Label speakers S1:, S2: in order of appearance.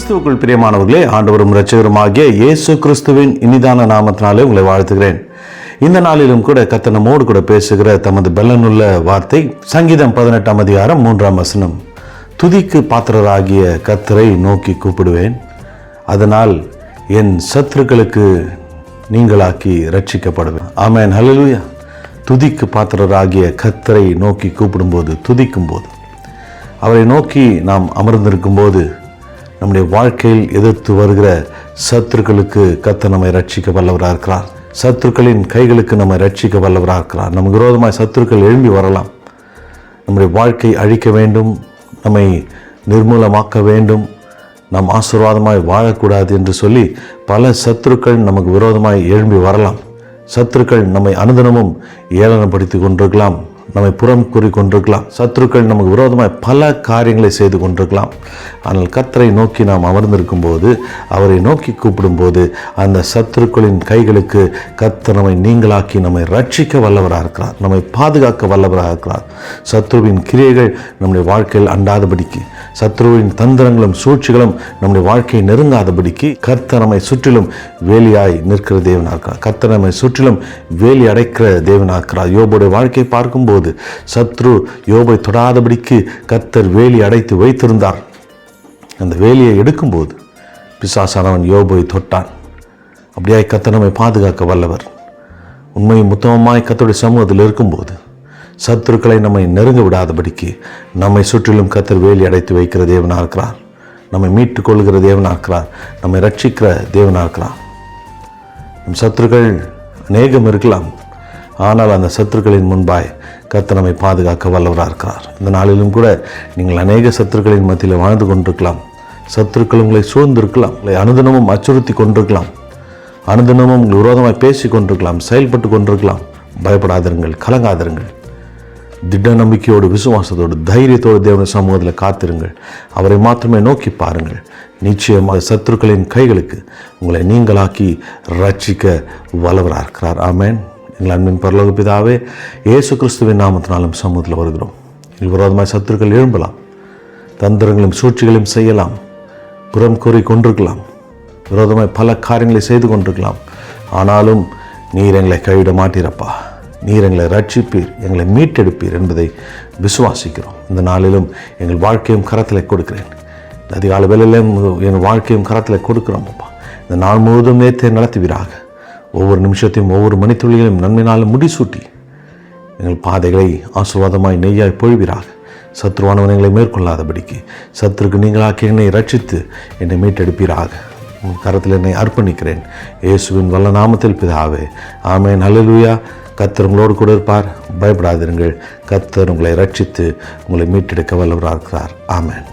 S1: கிறிஸ்துவுக்குள் பிரியமானவர்களே, ஆண்டவரும் இரட்சகருமாகிய இயேசு கிறிஸ்துவின் இனிதான நாமத்தினாலே உங்களை வாழ்த்துகிறேன். இந்த நாளிலும் கூட கர்த்தர் நம்மோடு கூட பேசுகிற தமது பெலனுள்ள வார்த்தை சங்கீதம் 18ஆம் அதிகாரம் 3ஆம் வசனம். துதிக்கு பாத்திரராகிய கர்த்தரை நோக்கி கூப்பிடுவேன், அதனால் என் சத்துருக்களுக்கு நீங்களாக்கி ரட்சிக்கப்படுவேன். ஆமென், ஹல்லேலூயா. துதிக்கு பாத்திரராகிய கர்த்தரை நோக்கி கூப்பிடும்போது, துதிக்கும் போது, அவரை நோக்கி நாம் அமர்ந்திருக்கும் போது, நம்முடைய வாழ்க்கையில் எதிர்த்து வருகிற சத்துருக்களுக்கு கர்த்தர் நம்மை ரட்சிக்க வல்லவராக இருக்கிறார். சத்துருக்களின் கைகளுக்கு நம்மை ரட்சிக்க வல்லவராக இருக்கிறார். நமக்கு விரோதமாய் சத்துருக்கள் எழும்பி வரலாம். நம்முடைய வாழ்க்கை அழிக்க வேண்டும், நம்மை நிர்மூலமாக்க வேண்டும், நாம் ஆசீர்வாதமாய் வாழக்கூடாது என்று சொல்லி பல சத்துருக்கள் நமக்கு விரோதமாய் எழும்பி வரலாம். சத்துருக்கள் நம்மை அனுதினமும் ஏளனப்படுத்தி கொண்டிருக்கலாம், நம்மை புறம் கூறி கொண்டிருக்கலாம். சத்துருக்கள் நமக்கு விரோதமாய் பல காரியங்களை செய்து கொண்டிருக்கலாம். ஆனால் கர்த்தரை நோக்கி நாம் அமர்ந்திருக்கும் போது, அவரை நோக்கி கூப்பிடும்போது, அந்த சத்துருக்களின் கைகளுக்கு கர்த்தர் நம்மை நீங்களாக்கி நம்மை ரட்சிக்க வல்லவராக இருக்கிறார், நம்மை பாதுகாக்க வல்லவராக இருக்கிறார். சத்துருவின் கிரியைகள் நம்முடைய வாழ்க்கையில் அண்டாதபடிக்கு, சத்துருவின் தந்திரங்களும் சூழ்ச்சிகளும் நம்முடைய வாழ்க்கையை நெருங்காதபடிக்கு கர்த்தர் நம்மை சுற்றிலும் வேலியாய் நிற்கிற தேவனாக இருக்கிறார். கர்த்தர் நம்மை சுற்றிலும் வேலி அடைக்கிற தேவனாக இருக்கிறார். யோபுடைய வாழ்க்கையை பார்க்கும்போது சத்ரு யோபை தொடாதபடிக்கு கர்த்தர் வேலி அடைத்து வைத்திருந்தார். அந்த வேலியை எடுக்கும்போது பிசாசானவன் யோபை தொட்டான். அப்படியாய் கர்த்தர் நம்மை பாதுகாக்க வல்லவர். உண்மையும் உத்தமமாய் கர்த்தருடைய சமூகத்தில் இருக்கும்போது சத்துருக்களை நம்மை நெருங்க விடாதபடிக்கு நம்மை சுற்றிலும் கர்த்தர் வேலி அடைத்து வைக்கிற தேவனாக இருக்கிறார். நம்மை மீட்டுக் கொள்கிற தேவனாக இருக்கிறார். நம்மை ரட்சிக்கிற தேவனாக இருக்கிறார். நம் சத்துருக்கள் அநேகம் இருக்கலாம், ஆனால் அந்த சத்துருக்களின் முன்பாய் கர்த்தர் நம்மை பாதுகாக்க வல்லவராக இருக்கிறார். இந்த நாளிலும் கூட நீங்கள் அநேக சத்துருக்களின் மத்தியில் வாழ்ந்து கொண்டிருக்கலாம். சத்துருக்கள் உங்களை சூழ்ந்திருக்கலாம், உங்களை அனுதினமும் அச்சுறுத்தி கொண்டிருக்கலாம், அனுதினமும் உங்கள் விரோதமாய் பேசி கொண்டிருக்கலாம், செயல்பட்டு கொண்டிருக்கலாம். பயப்படாதிருங்கள், கலங்காதிருங்கள். திட நம்பிக்கையோடு, விசுவாசத்தோடு, தைரியத்தோடு தேவனுடைய சமூகத்தில் காத்திருங்கள். அவரை மாத்திரமே நோக்கி பாருங்கள். நிச்சயமாக சத்துருக்களின் கைகளுக்கு உங்களை நீங்களாக்கி ரட்சிக்க வல்லவராக இருக்கிறார். ஆமென். எங்கள் அன்பின் பரலோக பிதாவே, இயேசு கிறிஸ்துவின் நாமத்தினாலும் சமூகத்தில் வருகிறோம். எங்கள் விரோதமாய் சத்துருக்கள் எழும்பலாம், தந்திரங்களையும் சூழ்ச்சிகளையும் செய்யலாம், புறம் கூறி கொண்டிருக்கலாம், விரோதமாய் பல காரியங்களை செய்து கொண்டிருக்கலாம். ஆனாலும் நீர் எங்களை கைவிட மாட்டீரப்பா. நீர் எங்களை ரட்சிப்பீர், எங்களை மீட்டெடுப்பீர் என்பதை விசுவாசிக்கிறோம். இந்த நாளிலும் எங்கள் வாழ்க்கையும் கரத்தில் கொடுக்கிறேன். இந்த அதிகாலை வேளையிலும் எங்கள் வாழ்க்கையும் கரத்தில் கொடுக்கிறோம் அப்பா. இந்த நாள் முழுவதும் நேர்த்தை நடத்துவீராக. ஒவ்வொரு நிமிஷத்தையும், ஒவ்வொரு மணித்துளிகளையும் நன்மையினாலும் முடிசூட்டி எங்கள் பாதைகளை ஆசீர்வாதமாய் நெய்யாய் பொழிவீராக. சத்ருவானவன் எங்களை மேற்கொள்ளாதபடிக்கு சத்துருக்கு நீங்களாக்கி என்னை ரட்சித்து என்னை மீட்டெடுப்பீராக. உங்கள் கரத்தில் என்னை அர்ப்பணிக்கிறேன், இயேசுவின் வல்ல நாமத்தில் பிதாவே. ஆமென், ஹல்லேலூயா. கர்த்தர் உங்களோடு கூட இருப்பார். பயப்படாதிருங்கள். கர்த்தர் உங்களை ரட்சித்து உங்களை மீட்டெடுக்க வல்லவராக இருக்கிறார். ஆமென்.